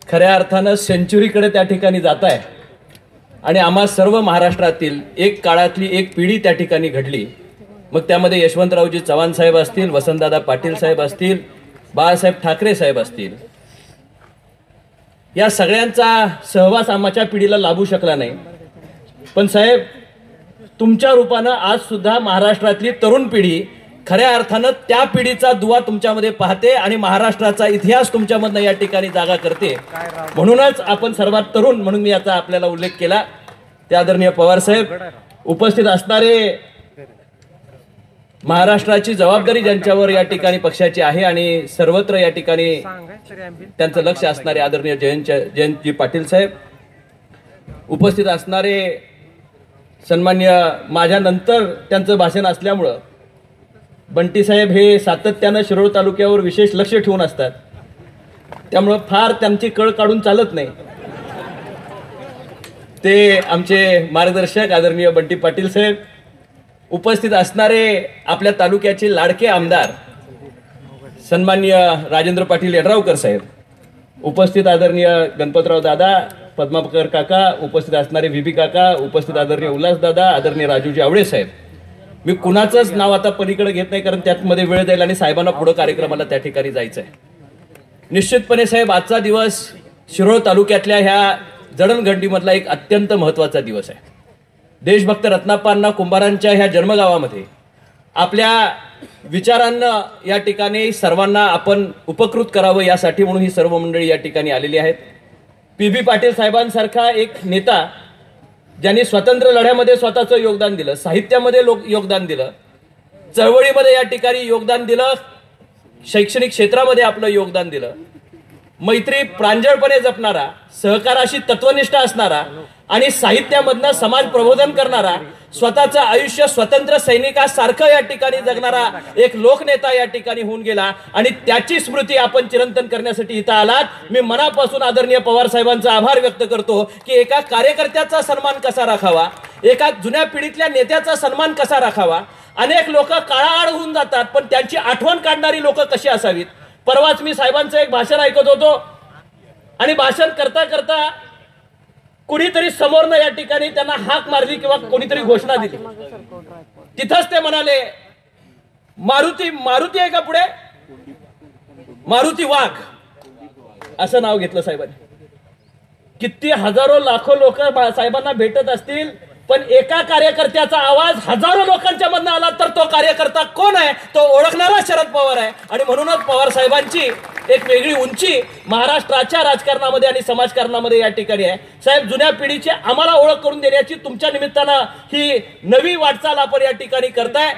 खऱ्या अर्थानं सेंचुरीकडे त्या ठिकाणी जात आहे आणि आम्हा सर्व महाराष्ट्रातील एक काळातली एक पिढी त्या ठिकाणी घडली। मग त्यामध्ये यशवंतरावजी चव्हाण साहेब असतील, वसंतदादा पाटील साहेब असतील, बाळासाहेब ठाकरे साहेब असतील, या सगळ्यांचा सहवास आमच्या पिढीला लाभू शकला नाही। पण साहेब, तुमच्या रूपानं आज सुद्धा महाराष्ट्रातली तरुण पिढी खऱ्या अर्थानं त्या पिढीचा दुवा तुमच्यामध्ये पाहते आणि महाराष्ट्राचा इतिहास तुमच्यामधनं या ठिकाणी जागा करते। म्हणूनच आपण सर्वात तरुण म्हणून मी याचा आपल्याला उल्लेख केला। त्या आदरणीय पवार साहेब, उपस्थित असणारे महाराष्ट्राची जबाबदारी ज्यांच्यावर या ठिकाणी पक्षाची आहे आणि सर्वत्र या ठिकाणी त्यांचं लक्ष असणारे आदरणीय जयंतजी पाटील साहेब, उपस्थित असणारे सन्मान्य माझ्यानंतर त्यांचं भाषण असल्यामुळं बंटी साहेब हे सातत्यानं शिरोळ तालुक्यावर विशेष लक्ष ठेवून असतात, त्यामुळं फार त्यांची कळ काढून चालत नाही। ते आमचे मार्गदर्शक आदरणीय बंटी पाटील साहेब, उपस्थित असणारे आपल्या तालुक्याचे लाडके आमदार सन्माननीय राजेंद्र पाटील यड्रावकर साहेब, उपस्थित आदरणीय गणपतराव दादा, पद्माकर काका, उपस्थित असणारे व्हीपी काका, उपस्थित आदरणीय उल्हास दादा, आदरणीय राजूजी आवळे साहेब। मी कुणाचंच नाव आता पलीकडे घेत नाही, कारण त्यामध्ये वेळ जाईल आणि साहेबांना पुढे कार्यक्रमाला त्या ठिकाणी जायचं आहे। निश्चितपणे साहेब, आजचा दिवस शिरोळ तालुक्यातल्या ह्या जडणघडणीमधला एक अत्यंत महत्त्वाचा दिवस आहे। देशभक्त रत्नाप्पांना कुंभारांच्या ह्या जन्मगावामध्ये आपल्या विचारांना या ठिकाणी सर्वांना आपण उपकृत करावं यासाठी म्हणून ही सर्व मंडळी या ठिकाणी आलेली आहेत। पी.बी. पाटील साहेबांसारखा एक नेता ज्यांनी स्वातंत्र्य लढ्यामध्ये स्वतःचं योगदान दिलं, साहित्यामध्ये योगदान दिलं, चळवळीमध्ये या ठिकाणी योगदान दिलं, शैक्षणिक क्षेत्रामध्ये आपलं योगदान दिलं, मैत्री प्रांजळपणे जपणारा, सहकाराशी तत्वनिष्ठ असणारा आणि साहित्यामधनं समाज प्रबोधन करणारा, स्वतःचं आयुष्य स्वतंत्र सैनिकासारखं या ठिकाणी जगणारा एक लोकनेता या ठिकाणी होऊन गेला आणि त्याची स्मृती आपण चिरंतन करण्यासाठी इथं आलात। मी मनापासून आदरणीय पवार साहेबांचा आभार व्यक्त करतो की एका कार्यकर्त्याचा सन्मान कसा राखावा, एका जुन्या पिढीतल्या नेत्याचा सन्मान कसा राखावा। अनेक लोक काळाआड होऊन जातात, पण त्यांची आठवण काढणारी लोक कशी असावीत। परवाच मी साहेबांचं एक भाषण ऐकत होतो आणि भाषण करता करता कुणीतरी समोरनं या ठिकाणी त्यांना हाक मारली किंवा कोणीतरी घोषणा दिली, तिथंच ते म्हणाले, मारुती आहे का पुढे, मारुती वाघ असं नाव घेतलं साहेबांनी। किती हजारो लाखो लोक साहेबांना भेटत असतील, पण एका कार्यकर्त्याचा आवाज हजारो लोकांच्या मधनं आला तर तो कार्यकर्ता कोण आहे तो ओळखणारा शरद पवार आहे। आणि म्हणूनच पवार साहेबांची एक वेगळी उंची महाराष्ट्राच्या राजकारणामध्ये आणि समाजकारणामध्ये या ठिकाणी आहे। साहेब, जुन्या पिढीची आम्हाला ओळख करून देण्याची तुमच्या निमित्तानं ही नवी वाटचाल आपण या ठिकाणी करताय।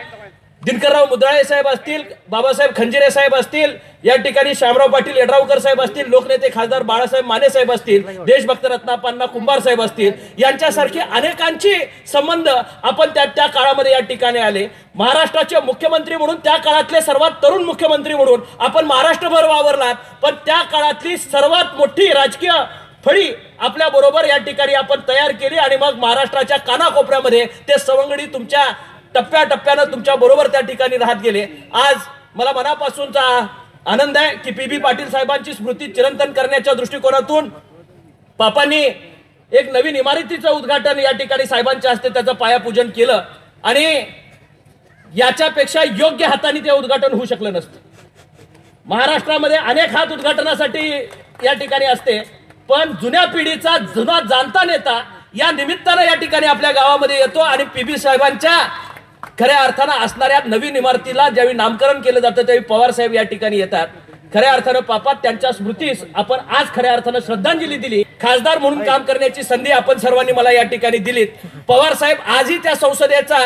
दिनकरराव मुद्राळे साहेब असतील, बाबासाहेब खंजिरे साहेब असतील, या ठिकाणी श्यामराव पाटील यड्रावकर साहेब असतील, लोकनेते खासदार बाळासाहेब माने साहेब असतील, देशभक्त रत्नाप्पांना कुंभार साहेब असतील, यांच्यासारखे अनेकांची संबंध आपण त्या काळामध्ये या ठिकाणी आले। महाराष्ट्राचे मुख्यमंत्री म्हणून त्या काळातले सर्वात तरुण मुख्यमंत्री म्हणून आपण महाराष्ट्रभर वावरलात, पण त्या काळातली सर्वात मोठी राजकीय फळी आपल्या बरोबर या ठिकाणी आपण तयार केली आणि मग महाराष्ट्राच्या कानाकोपऱ्यामध्ये ते सवंगडी तुमच्या टप्प्याटप्प्यानं तुमच्या बरोबर त्या ठिकाणी राहत गेले। आज मला मनापासूनचा आनंद आहे की पी.बी. पाटील साहेबांची स्मृती चिरंतन करण्याच्या दृष्टिकोनातून पापांनी एक नवीन इमारतीचं उद्घाटन या ठिकाणी साहेबांच्या हस्ते त्याचं पायापूजन केलं आणि याच्यापेक्षा योग्य हाताने ते उद्घाटन होऊ शकलं नसतं। महाराष्ट्रामध्ये अनेक हात उद्घाटनासाठी या ठिकाणी असते, पण जुन्या पिढीचा जुना जाणता नेता या निमित्तानं या ठिकाणी आपल्या गावामध्ये येतो आणि पी.बी. साहेबांच्या खऱ्या अर्थानं असणाऱ्या नवीन इमारतीला ज्यावेळी नामकरण केलं जातं त्यावेळी पवार साहेब या ठिकाणी येतात। खऱ्या अर्थानं पापात त्यांच्या स्मृतीस आपण आज खऱ्या अर्थानं श्रद्धांजली दिली। खासदार म्हणून काम करण्याची संधी आपण सर्वांनी मला या ठिकाणी दिलीत। पवार साहेब आजही त्या संसदेचा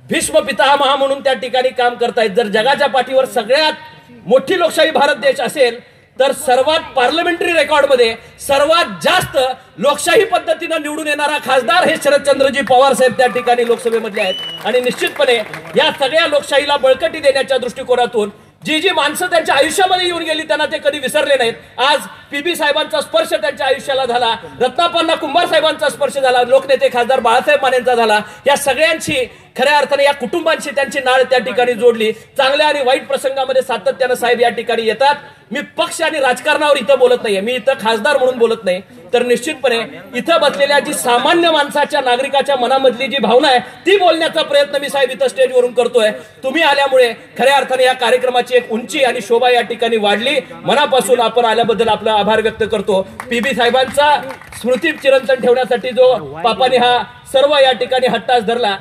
भीष्म पितामह म्हणून त्या ठिकाणी काम करतायत। जर जगाच्या पाठीवर सगळ्यात मोठी लोकशाही भारत देश असेल तर सर्वात पार्लमेंटरी रेकॉर्डमध्ये सर्वात जास्त लोकशाही पद्धतीने निवडून येणारा खासदार हे शरदचंद्रजी पवार साहेब त्या ठिकाणी लोकसभेमध्ये आहेत। आणि निश्चितपणे या सगळ्या लोकशाहीला बळकटी देण्याच्या दृष्टिकोनातून जी जी माणसं त्यांच्या आयुष्यामध्ये येऊन गेली त्यांना ते कधी विसरले नाहीत। आज पीबी साहेबांचा स्पर्श त्यांच्या आयुष्याला झाला, रत्नापन्ना कुंभार साहेबांचा स्पर्श झाला, लोकनेते खासदार बाळासाहेब मानेंचा झाला। या सगळ्यांची खऱ्या अर्थाने या कुटुंबांशी त्यांची नाळ त्या ठिकाणी जोडली। चांगल्या आणि वाईट प्रसंगामध्ये सातत्यानं साहेब या ठिकाणी येतात। मी पक्ष आणि राजकारणावर इथं बोलत नाहीये, मी इथं खासदार म्हणून बोलत नाही, तर निश्चितपणे इथं बसलेल्या जी सामान्य माणसाच्या नागरिकाच्या मनामधली जी भावना आहे ती बोलण्याचा प्रयत्न मी साहेब इथं स्टेजवरून करतोय। तुम्ही आल्यामुळे खऱ्या अर्थाने या कार्यक्रमाची एक उंची आणि शोभा या ठिकाणी वाढली। मनापासून आपण आल्याबद्दल आपला आभार व्यक्त करतो। पीबी साहेबांचा स्मृती चिरंतन ठेवण्यासाठी जो पापाने हा सर्व या ठिकाणी हट्टास धरला।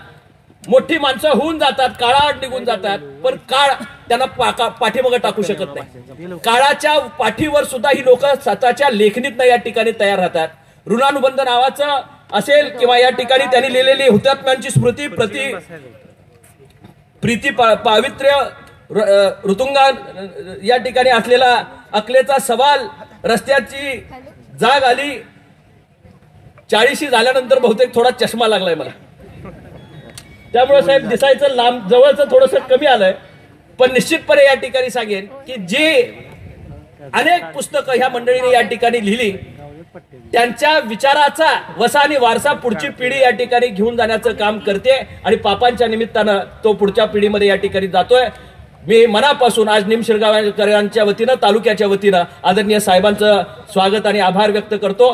मोठी माणसं होऊन जातात, काळाआड निघून जातात, पण काळ त्यांना पाठीमागे टाकू शकत नाही। काळाच्या पाठीवर सुद्धा ही लोक स्वतःच्या लेखणीतनं या ठिकाणी तयार राहतात। ऋणानुबंध नावाचं असेल किंवा या ठिकाणी त्यांनी लिहिलेली हुतात्म्यांची स्मृती प्रीती पावित्र्य ऋतुंगा या ठिकाणी असलेला अकलेचा सवाल, रस्त्याची जाग आली, 40 झाल्यानंतर बहुतेक थोडा चष्मा लागलाय मला, त्यामुळे साहेब दिसायचं लांब जवळचं थोडंसं कमी आलंय। पण निश्चितपणे या ठिकाणी सांगेन की जे अनेक पुस्तकं ह्या मंडळीने या ठिकाणी लिहिली त्यांच्या विचाराचा वसा आणि वारसा पुढची पिढी या ठिकाणी घेऊन जाण्याचं काम करते आणि पापांच्या निमित्तानं तो पुढच्या पिढीमध्ये या ठिकाणी जातोय। मी मनापासून आज निमशिरगावकरांच्या वतीनं, तालुक्याच्या वतीनं आदरणीय साहेबांचं स्वागत आणि आभार व्यक्त करतो।